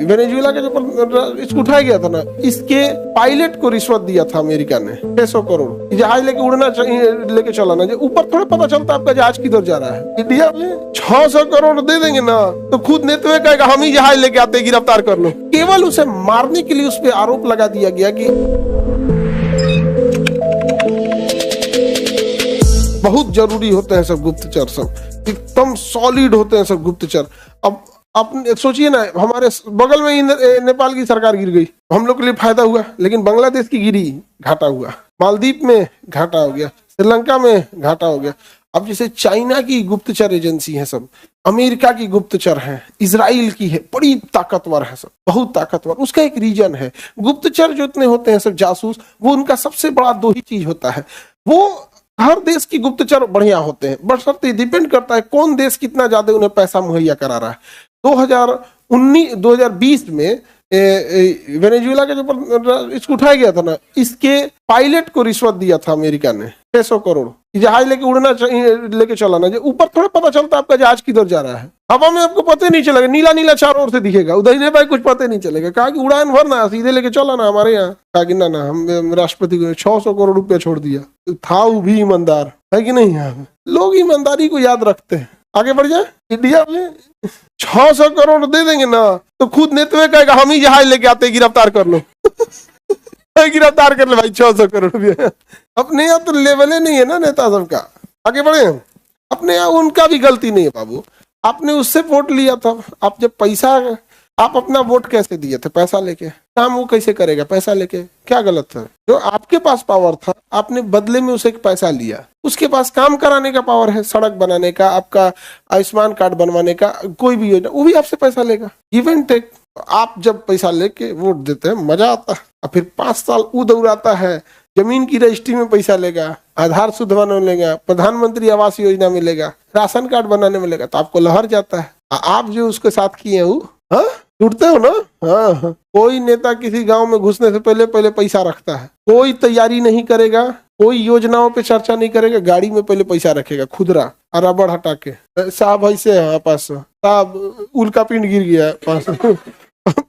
Venezuela का जो इसको उठाया गया था ना, इसके पायलट को रिश्वत दिया था अमेरिका ने 600 करोड़। जहाज लेके उड़ना लेके चलाना, ऊपर थोड़ा पता चलता आपका जहाज किधर जा रहा है। इंडिया में 600 करोड़ दे देंगे ना तो खुद नेतवे कहेगा हम ही जहाज लेके आते, गिरफ्तार कर लो। केवल उसे मारने के लिए उस पर आरोप लगा दिया गया कि बहुत जरूरी होते हैं सब गुप्तचर, सब एकदम सॉलिड होते हैं सब गुप्तचर। अब अपने सोचिए ना, हमारे बगल में ही नेपाल की सरकार गिर गई, हम लोग के लिए फायदा हुआ, लेकिन बांग्लादेश की गिरी घाटा हुआ, मालदीव में घाटा हो गया, श्रीलंका में घाटा हो गया। अब जैसे चाइना की गुप्तचर एजेंसी है सब, अमेरिका की गुप्तचर है, इजराइल की है, बड़ी ताकतवर है सब, बहुत ताकतवर। उसका एक रीजन है, गुप्तचर जो इतने होते हैं सब जासूस, वो उनका सबसे बड़ा दो ही चीज होता है, वो हर देश की गुप्तचर बढ़िया होते हैं, बशर्ते डिपेंड करता है कौन देश कितना ज्यादा उन्हें पैसा मुहैया करा रहा है। 2020 में वेनेजुएला का जो इसको उठाया गया था ना, इसके पायलट को रिश्वत दिया था अमेरिका ने 600 करोड़। जहाज लेके उड़ना लेके चलाना, ऊपर थोड़ा पता चलता आपका जहाज किधर जा रहा है, हवा में आपको पता नहीं चलेगा, नीला नीला चारों ओर से दिखेगा, उधर नहीं भाई कुछ पता नहीं चलेगा। कहा कि उड़ान भरना, सीधे लेके चलाना हमारे यहाँ। कहा कि ना हम राष्ट्रपति को 600 करोड़ रुपया छोड़ दिया। था वो भी ईमानदार है कि नहीं? यहाँ लोग ईमानदारी को याद रखते हैं। आगे बढ़ जाए, इंडिया में 600 करोड़ दे देंगे ना तो खुद नेतवे कहेगा हम ही जहाज लेके आते, गिरफ्तार कर लो। गिरफ्तार कर ले भाई, 600 करोड़ रुपया। अपने यहाँ तो लेवल ही नहीं है ना नेता सबका। आगे बढ़े, अपने यहाँ उनका भी गलती नहीं है बाबू, आपने उससे वोट लिया था। आप जब पैसा, आप अपना वोट कैसे दिए थे? पैसा लेके। काम वो कैसे करेगा पैसा लेके? क्या गलत था? जो आपके पास पावर था, आपने बदले में उसे पैसा लिया। उसके पास काम कराने का पावर है, सड़क बनाने का, आपका आयुष्मान कार्ड बनवाने का, कोई भी योजना, वो भी आपसे पैसा लेगा। Give and take. आप जब पैसा लेके वोट देते हैं मजा आता है, और फिर 5 साल वो दौड़ाता है, जमीन की रजिस्ट्री में पैसा लेगा, आधार शुद्ध बनाने मिलेगा, प्रधानमंत्री आवास योजना मिलेगा, राशन कार्ड बनाने मिलेगा, तो आपको लहर जाता है। आप जो उसके साथ किए वो टूटते हो ना। हाँ, कोई नेता किसी गांव में घुसने से पहले पैसा रखता है, कोई तैयारी नहीं करेगा, कोई योजनाओं पे चर्चा नहीं करेगा, गाड़ी में पहले पैसा रखेगा खुदरा और रबड़ हटा के। साहब ऐसे है 500, साहब उल्का पिंड गिर गया 500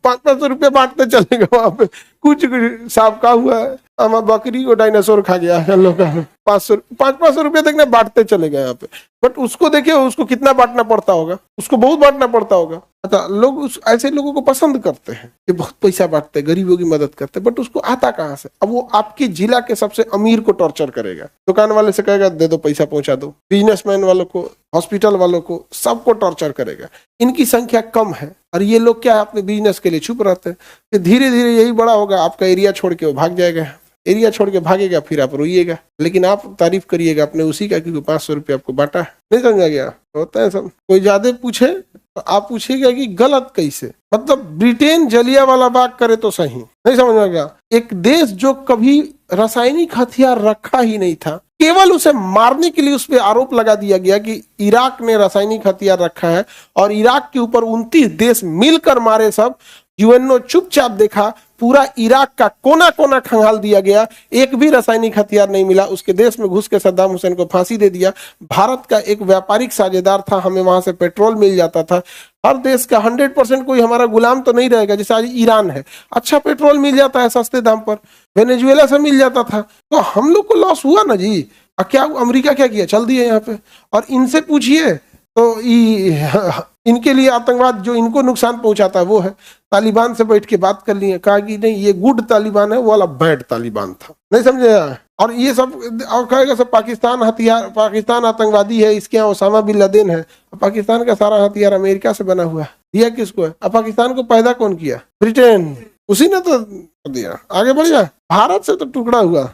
500 रुपया बांटते चलेगा वहां पे। कुछ साहब का हुआ है, हमारा बकरी को डायनासोर खा गया है, लोग 500 रुपया देखना बांटते चले गए यहाँ पे। बट उसको देखिए, उसको कितना बांटना पड़ता होगा, उसको बहुत बांटना पड़ता होगा। अच्छा, लोग ऐसे लोगों को पसंद करते हैं कि बहुत पैसा बांटते, गरीबों की मदद करते, बट उसको आता कहाँ से? अब वो आपके जिला के सबसे अमीर को टॉर्चर करेगा, दुकान वाले से कहेगा दे दो पैसा पहुंचा दो, बिजनेसमैन वालों को, हॉस्पिटल वालों को, सबको टॉर्चर करेगा। इनकी संख्या कम है और ये लोग क्या है, अपने बिजनेस के लिए चुप रहते हैं। धीरे धीरे यही बड़ा होगा, आपका एरिया छोड़ के वो भाग जाएगा, एरिया छोड़ के भागेगा, फिर आप रोइएगा, लेकिन आप तारीफ करिएगा अपने उसी का, क्योंकि 500 रुपया आपको बांटा। नहीं समझा गया? होता है सब। कोई ज्यादा पूछे तो आप पूछिएगा कि गलत कैसे, मतलब ब्रिटेन जलियांवाला बाग करे तो सही। नहीं समझ में गया? एक देश जो कभी रासायनिक हथियार रखा ही नहीं था, केवल उसे मारने के लिए उस पर आरोप लगा दिया गया कि इराक ने रासायनिक हथियार रखा है, और इराक के ऊपर 29 देश मिलकर मारे सब। यूएनओ चुपचाप देखा, पूरा इराक का कोना कोना खंगाल दिया गया, एक भी रासायनिक हथियार नहीं मिला। उसके देश में घुस के सद्दाम हुसैन को फांसी दे दिया। भारत का एक व्यापारिक साझेदार था, हमें वहां से पेट्रोल मिल जाता था। हर देश का 100% कोई हमारा गुलाम तो नहीं रहेगा। जैसे आज ईरान है, अच्छा पेट्रोल मिल जाता है सस्ते दाम पर, वेनेजुएला से मिल जाता था, तो हम लोग को लॉस हुआ ना जी। और क्या अमेरिका क्या किया? चल दिया यहाँ पे। और इनसे पूछिए तो इनके लिए आतंकवाद जो इनको नुकसान पहुंचाता है वो है। तालिबान से बैठ के बात कर लिए, कहा कि नहीं ये गुड तालिबान है, वो वाला बैड तालिबान था। नहीं समझे? और ये सब और कहेगा सब पाकिस्तान हथियार, पाकिस्तान आतंकवादी है, इसके यहाँ ओसामा बिन लादेन है। पाकिस्तान का सारा हथियार अमेरिका से बना हुआ है। दिया किसको है? अब पाकिस्तान को पैदा कौन किया? ब्रिटेन, उसी ने तो दिया। आगे बढ़ जाए, भारत से तो टुकड़ा हुआ।